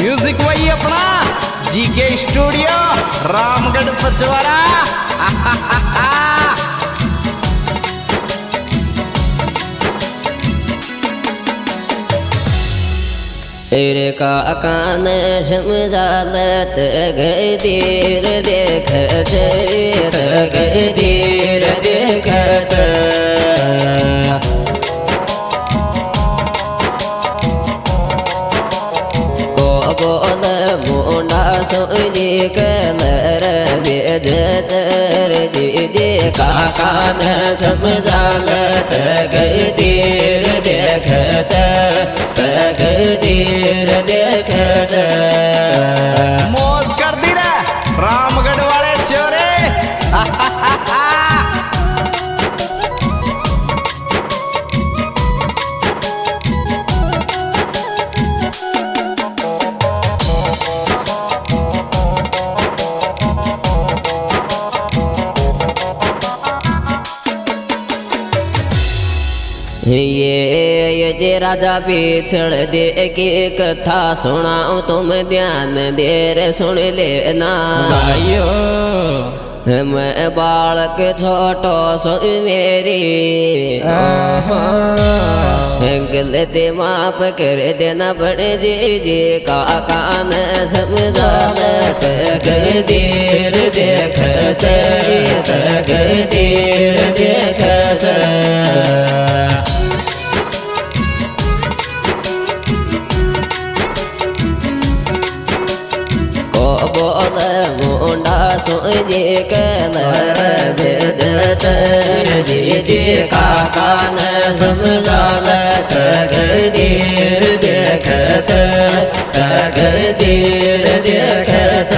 Music वही अपना GK studio Ramgarh Pachwara. तेरे का कान समझालत गए देर देखत गए देर देखत को बोल मुंडा सोजी कलर बेदतर दीदी का कान समझालत गए देर देखत गदीर देखत। मौज कर दी रे रामगढ़ वाले छोरे। ये जे राजा पिछड़ दे की कथा सुनाऊं तुम ध्यान देर सुन लेना भाइयों। मैं बालक छोटो सो मेरी गलती माफ कर देना बड़े जी का कान समझालत गदीर देखत गदीर देखत बोल मुंडा सोजी कलर बेदतर दीदी का कान समझालत गदीर देखत गदीर देखत।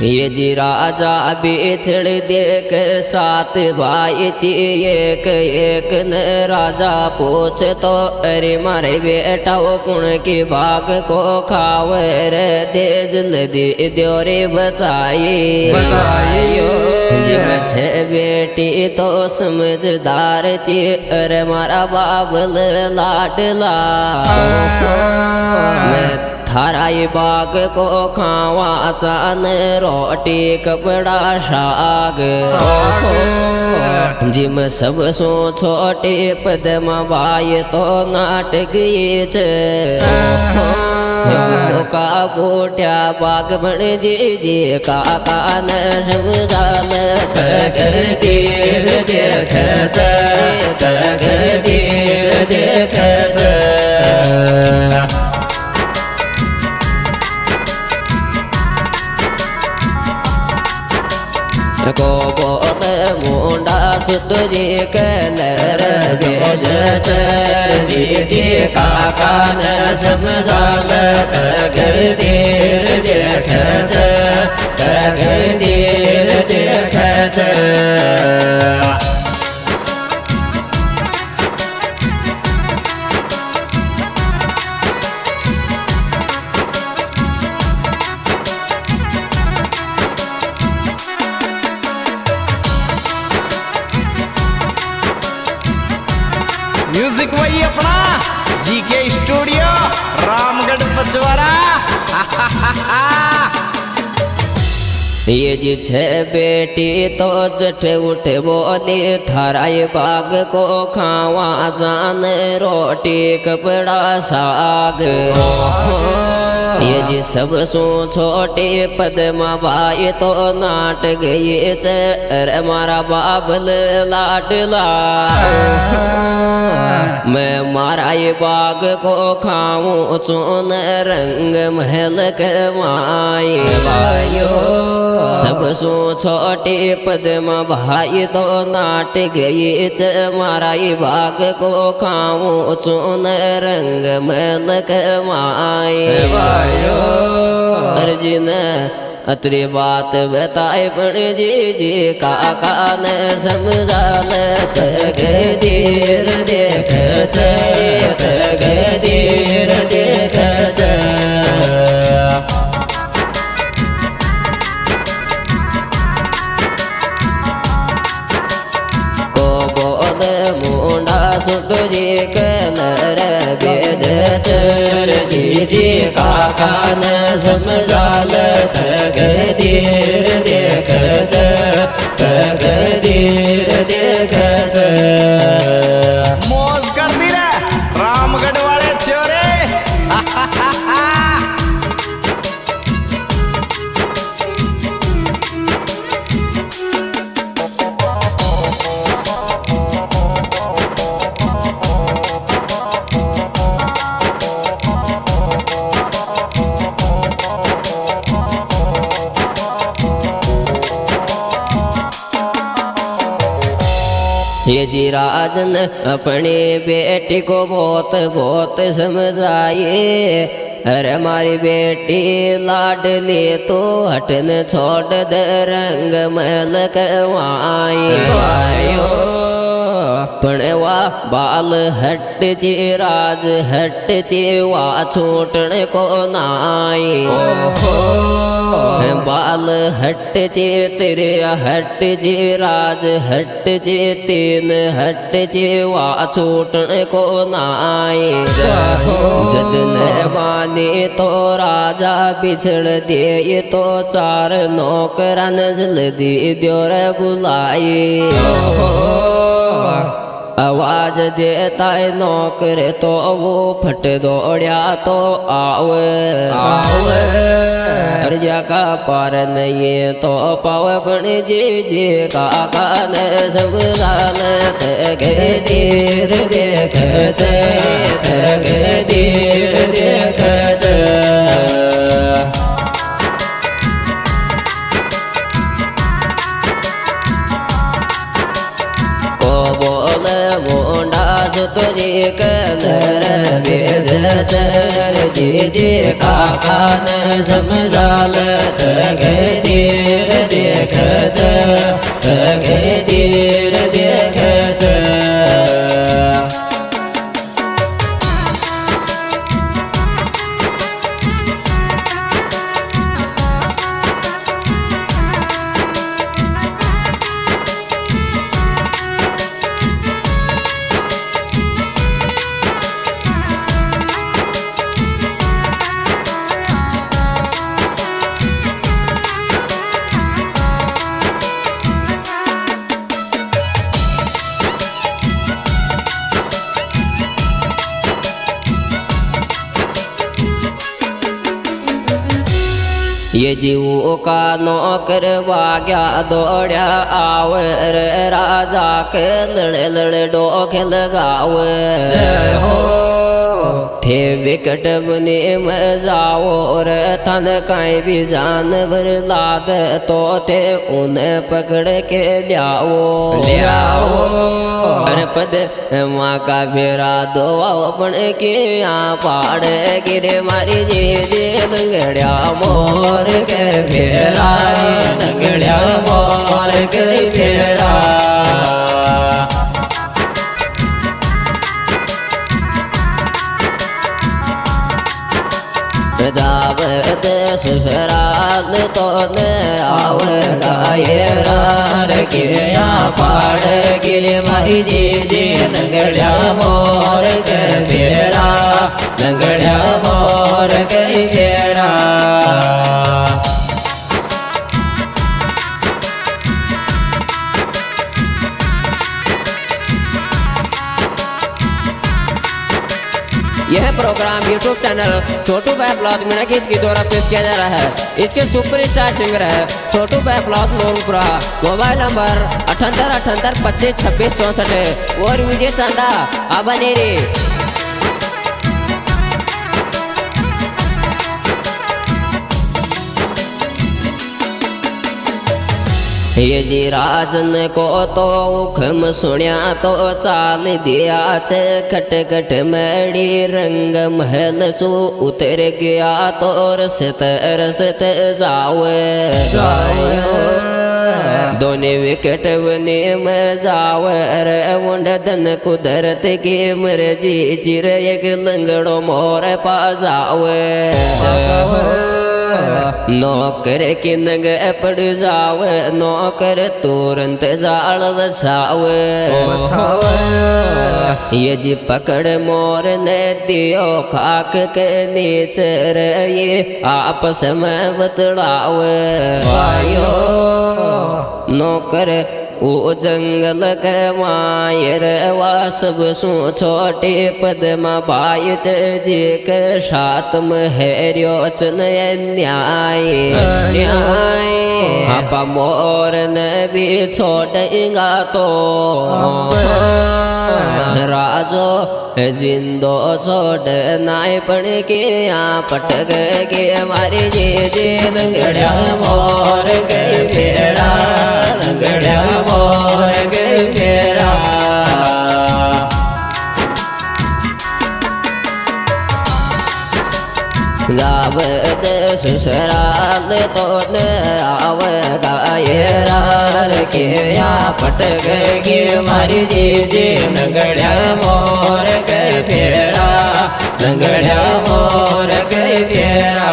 ये जी राजा बिछड़ देख सात भाई ची एक एक न राजा पूछ तो अरे मारे बेटा वो पुण की भाग को खावर दे जल्दी द्योरे बताइयो। जिम छे बेटी तो समझदार ची अरे मारा बाबल लाडला थारा ये बाग को खावा चान रोटी कपड़ा शाग जिम सब सो छोटे पदमा बाय तो नाटक ये का बोट्या बाग बन जी का कान समझालत गदीर देखत गदीर देखत। को बोल मुंडा सुतरी कलर बेदतर दीदी का कान समझालत गदीर देखत गदीर देखत। म्यूजिक वही अपना जीके स्टूडियो रामगढ़ पचवारा। ये जी छे बेटी तो जठ उठ बोले थारा ये बाग को खावा जान रोटी कपड़ा साग। ये जी सब सो छोटे पदमा बाई तो नाट गई अरे मारा बाबल लाडला मैं मारा ये बाग को खाऊं चून रंग महल कमाए वायो। सब सो छोटे पदमा भाई तो नाट गई मारा ये बाग को खाऊं चून रंग महल कमाए वायो। अर्जुन अतरी बात बताए पण जी काका ने समझाल तकदीर देख तकदीर देख मुंडा सुतजी कलर वेद चर जी काका न समझाल तकदीर देख तकदीर देख मौज कर दी रे रामगढ़ वाले छोरे ये जी राजन अपनी बेटी को बहुत बहुत समझाइए। अरे हमारी बेटी लाडली तो हटन छोड़ दे रंग महल करवाई पणवा बाल हट ची राज हट ची वा छोटने को नाई बाल हट चे तेरे हट चे राज हट चे तीन हट चे वा छोटने को नाई जदन माने तो राजा बिछड़ दे तो चार नौकरन जल्दी द्योर बुलाई आवाज देता है नौकर तो वो फट दौड़िया तो आवे हरजा का पार नहीं तो पाव बन जी काका ने समझाल तकदीर देख तकदीर देख मुंडा सुतजी कलर वेद चर जी काका ने समझाल तकदीर देख तकदीर देख ये जीवों का नौकर वाग्या दौड़या आवर राजा के लड़े लड़े डोक लगावे थे विकट बने मजाओ और तन कहीं भी जानवर लाद तो थे उन्हें पकड़ के लियाओ हर पद माँ का फेरा दो अपन के यहाँ पहाड़ गिरे मारी जे लंगड़िया मोर के फेरा लंगड़िया मोर के फेरा जावत ससुराल तो न आवगा ये रार के यहाँ पहाड़ गिरे मारी जे लंगड़िया मोर के फेरा लंगड़िया मोर के फेरा यह प्रोग्राम YouTube चैनल छोटू भाई ब्लॉग मीना गीत के द्वारा पेश किया जा रहा है। इसके सुपरस्टार सिंगर है छोटू भाई ब्लॉग मोनपुरा। मोबाइल नंबर 78 25 26 64 और विजय चांदा आबानेरी। ये जी राजन को तो उखम सुनिया तो चाल दिया छे खट खट मैडी रंग महल सु उतर गया तो रसत रसत जावे दोनों विकेट वने में जावे रे उंड धन कुदरत की मर्जी चिर एक लंगड़ो मोर पा जावे नौकर की नंग पड़ जावे नौकर तुरंत जाल बचावे ये जी पकड़ मोर ने दियो खाक के नीचे रे ये आपस में बतलावे नौकर वो जंगल के मायर वा सब सु छोटे पदमा बाय जी के साथ में हैरियो चन न्याय न्याय आपा मोर ने भी छोड़ेगा तो राजो जिंदो छोड़ नाय पड़ के यहाँ पटक के मारी जे लंगड़िया मोर गई फेरा लंगड़िया मोर गई फेरा गावद ससुराल तो न आवेगा ये रार के या पटक के मारी जे लंगड़िया मोर गए फेरा लंगड़िया मोर गए फेरा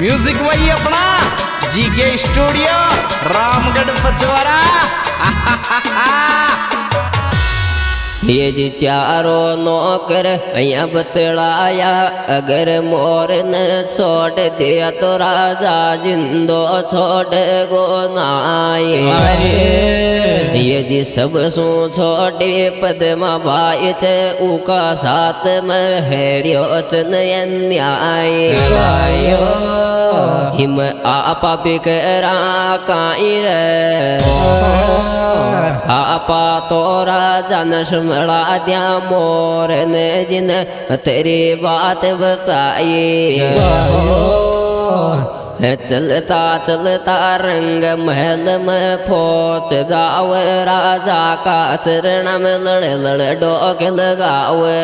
म्यूजिक वही अपना जीके स्टूडियो रामगढ़ पचवरा ये जी चारों नौकर यहाँ बतलाया अगर मोर न छोड़ दिया तो राजा जिंदो छोड़ गो नाये ये जी सब सु छोटे पदमा बाई चे उका साथ में हैरियो चन न्याय हिम आपा बिकरा काई रे आपा तो राजा न समला दिया मोर ने जिन तेरी बात बताई चलता चलता रंग महल में पहुंच जाओ राजा का चरण में लड़ लड़ डोक लगावे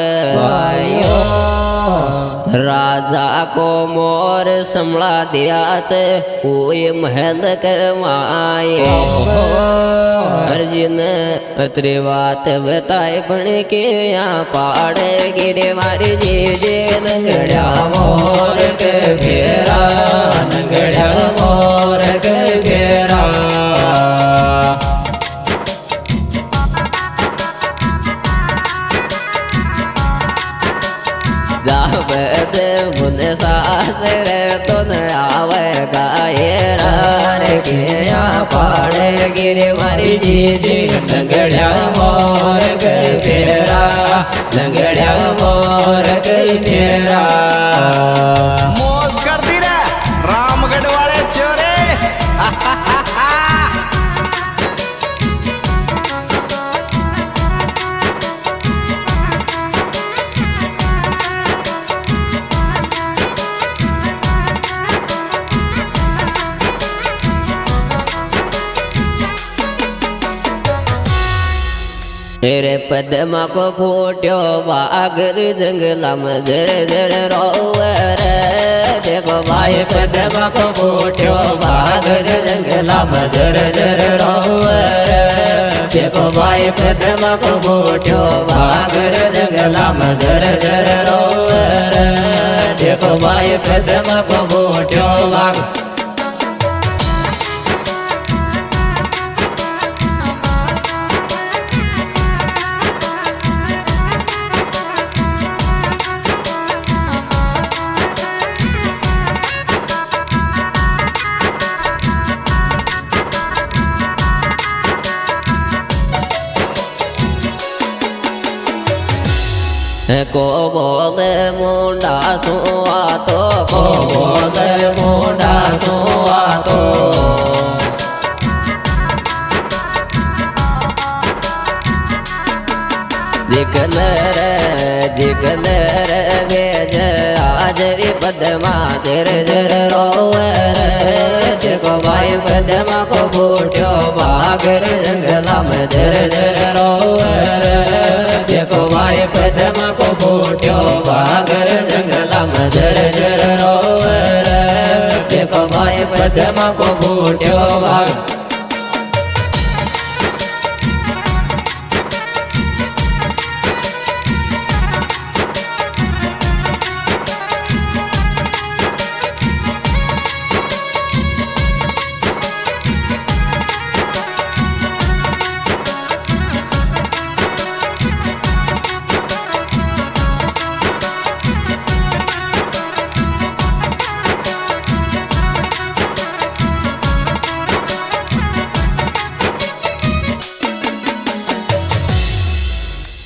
राजा को मोर संभला दिया चे कोई महल के माए अर्जुन अतरी बात बताए बन के यहाँ पाड़े गिरे मारी जे लंगड़िया मोर के फेरा लंगड़िया मोर के फेरा जाबद मुन सासर तो न आवेगा ये रार के यहाँ पाड़े गिरे मारी जी लंगड़िया मोर के फेरा लंगड़िया मोर के फेरा मौज कर दी रे रामगढ़ वाले छोरे मेरे पदमा को फूट्यो बागर जंगला में जर जर रोवे रे देखो भाई पदमा को फूट्यो बागर जंगला में जर जर रोवे रे देखो भाई पदमा को फूट्यो बागर जंगला में जर जर रोवे रे देखो भाई पदमा को फूट्यो बाग को बोले मुंडा सुआ तो को बोले मुंडा सुआ तो जिकले रे भेज आजरी पद्मा धीरे धीरे रोवे रे देखो भाई पद्मा को बूट्यो बागर जंगला में धीरे धीरे रोवे रे देखो भाई पद्मा को बूट्यो बागर जंगला में धीरे धीरे रोवे रे देखो भाई पद्मा को बूट्यो बाग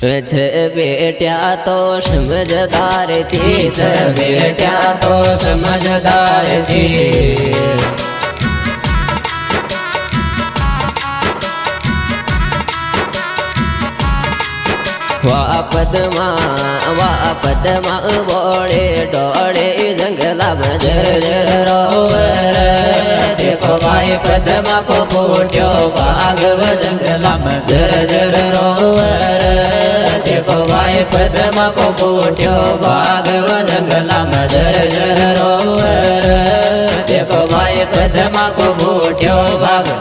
बेटिया तो समझदार थी बेटिया तो समझदार थी वाह पद्मा बोले डोले जंगला में झर झर रोवे रे देखो भाई पद्मा को बूट्यो बाग जंगला में झर झर रोवे रे देखो भाई पद्मा को बूट्यो बाग जंगला में झर झर रोवे रे देखो भाई पद्मा को बूट्यो बाग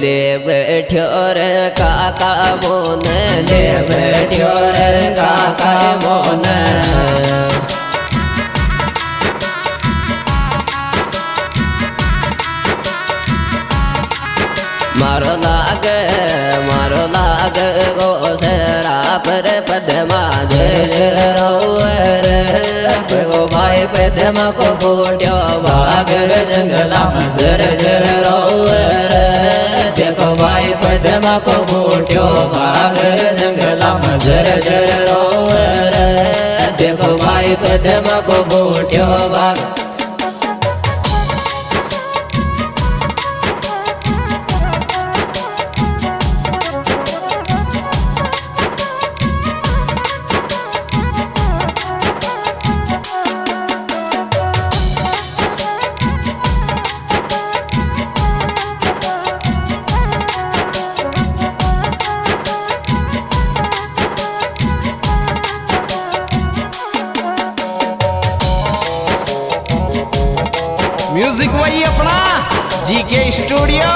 ले बैठो रे काका मोन ले बैठो रे काका मोन मारो लाग गो सरा पर पद्मा धीर रोवे रे गो भाई पद्मा को बूट्यो बाग जंगला में झर झर रोवे रे देखो भाई पद्मा को बूट्यो बाग जंगला में झर झर रोवे रे देखो भाई पद्मा को बूट्यो बाग म्यूजिक वही अपना जीके स्टूडियो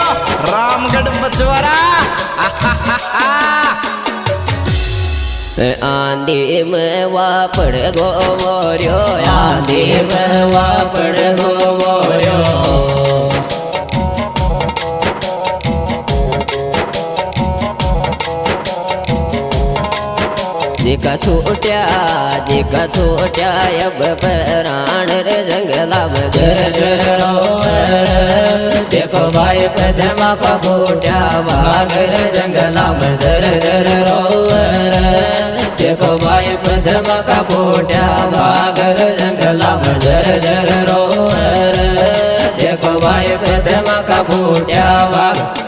रामगढ़ पचवरा। आंधी में वापड़ गो मोरियो आंधी में वापड़ गो मोरियो जिका छूट्या अब प्राण रे जंगला में झर झर रोवे रे देखो भाई पद्मा का बूट्या बाग रे जंगला में झर झर रोवे रे देखो भाई पद्मा का बूट्या बाग रे जंगला में झर झर रोवे रे देखो भाई पद्मा का बूट्या बाग